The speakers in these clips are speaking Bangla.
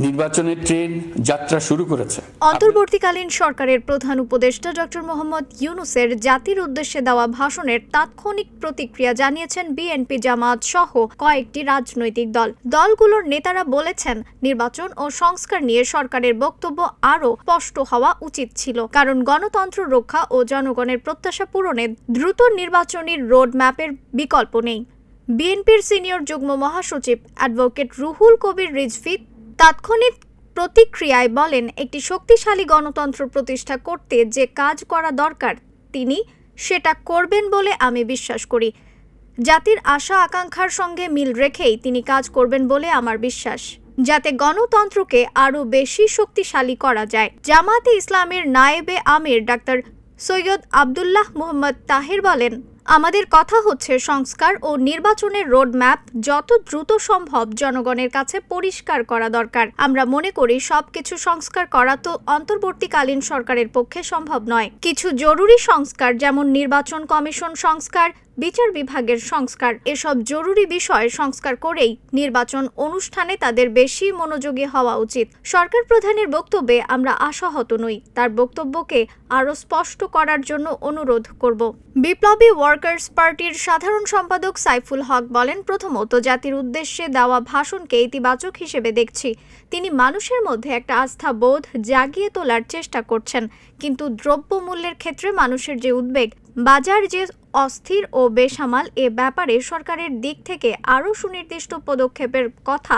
নির্বাচনের ট্রেন যাত্রা শুরু করেছে। অন্তর্বর্তীকালীন সরকারের প্রধান উপদেষ্টা ডক্টর মোহাম্মদ ইউনূসের জাতির উদ্দেশ্যে দেওয়া ভাষণের তাৎক্ষণিক প্রতিক্রিয়া জানিয়েছেন বিএনপি, জামায়াত সহ কয়েকটি রাজনৈতিক দল। দলগুলোর নেতারা বলেছেন, নির্বাচন ও সংস্কার নিয়ে সরকারের বক্তব্য আরও স্পষ্ট হওয়া উচিত ছিল, কারণ গণতন্ত্র রক্ষা ও জনগণের প্রত্যাশা পূরণে দ্রুত নির্বাচনী রোড ম্যাপের বিকল্প নেই। বিএনপির সিনিয়র যুগ্ম মহাসচিব অ্যাডভোকেট রুহুল কবির রিজভী তাৎক্ষণিক প্রতিক্রিয়ায় বলেন, একটি শক্তিশালী গণতন্ত্র প্রতিষ্ঠা করতে যে কাজ করা দরকার তিনি সেটা করবেন বলে আমি বিশ্বাস করি। জাতির আশা আকাঙ্ক্ষার সঙ্গে মিল রেখেই তিনি কাজ করবেন বলে আমার বিশ্বাস, যাতে গণতন্ত্রকে আরও বেশি শক্তিশালী করা যায়। জামায়াতে ইসলামের নায়েবে আমির ডাক্তার সৈয়দ আবদুল্লাহ মুহাম্মদ তাহের বলেন, আমাদের কথা হচ্ছে সংস্কার ও নির্বাচনের রোড ম্যাপ যত দ্রুত সম্ভব জনগণের কাছে পরিষ্কার করা দরকার। আমরা মনে করি সবকিছু সংস্কার করা তো অন্তর্বর্তীকালীন সরকারের পক্ষে সম্ভব নয়। কিছু জরুরি সংস্কার যেমন নির্বাচন কমিশন সংস্কার, বিচার বিভাগের সংস্কার, এসব জরুরি বিষয় সংস্কার করেই নির্বাচন অনুষ্ঠানে তাদের বেশি মনোযোগী হওয়া উচিত। সরকার প্রধানের বক্তব্যে আমরা আশাহত নই, তার বক্তব্যকে আরও স্পষ্ট করার জন্য অনুরোধ করব। বিপ্লবী ওয়ার্কার্স পার্টির সাধারণ সম্পাদক সাইফুল হক বলেন, প্রথমত জাতির উদ্দেশ্যে দেওয়া ভাষণকে ইতিবাচক হিসেবে দেখছি। তিনি মানুষের মধ্যে একটা আস্থা বোধ জাগিয়ে তোলার চেষ্টা করছেন, কিন্তু দ্রব্যমূল্যের ক্ষেত্রে মানুষের যে উদ্বেগ, বাজার যে অস্থির ও বেসামাল, এ ব্যাপারে সরকারের দিক থেকে আরও সুনির্দিষ্ট পদক্ষেপের কথা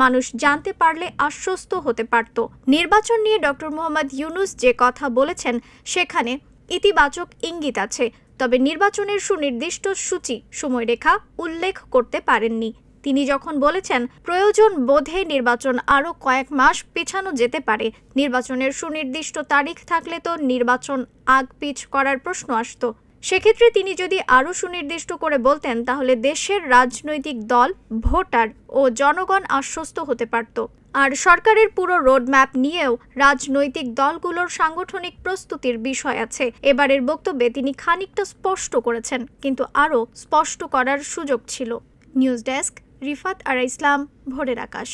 মানুষ জানতে পারলে আশ্বস্ত হতে পারত। নির্বাচন নিয়ে ডক্টর মোহাম্মদ ইউনূস যে কথা বলেছেন সেখানে ইতিবাচক ইঙ্গিত আছে, তবে নির্বাচনের সুনির্দিষ্ট সূচি সময়রেখা উল্লেখ করতে পারেননি। তিনি যখন বলেছেন প্রয়োজন বোধে নির্বাচন আরও কয়েক মাস পেছানো যেতে পারে, নির্বাচনের সুনির্দিষ্ট তারিখ থাকলে তো নির্বাচন আগপিছ করার প্রশ্ন আসতো। সেক্ষেত্রে তিনি যদি আরও সুনির্দিষ্ট করে বলতেন তাহলে দেশের রাজনৈতিক দল, ভোটার ও জনগণ আশ্বস্ত হতে পারত। আর সরকারের পুরো রোডম্যাপ নিয়েও রাজনৈতিক দলগুলোর সাংগঠনিক প্রস্তুতির বিষয় আছে। এবারের বক্তব্যে তিনি খানিকটা স্পষ্ট করেছেন, কিন্তু আরও স্পষ্ট করার সুযোগ ছিল। নিউজ ডেস্ক, রিফাত আরা ইসলাম, ভোরের আকাশ।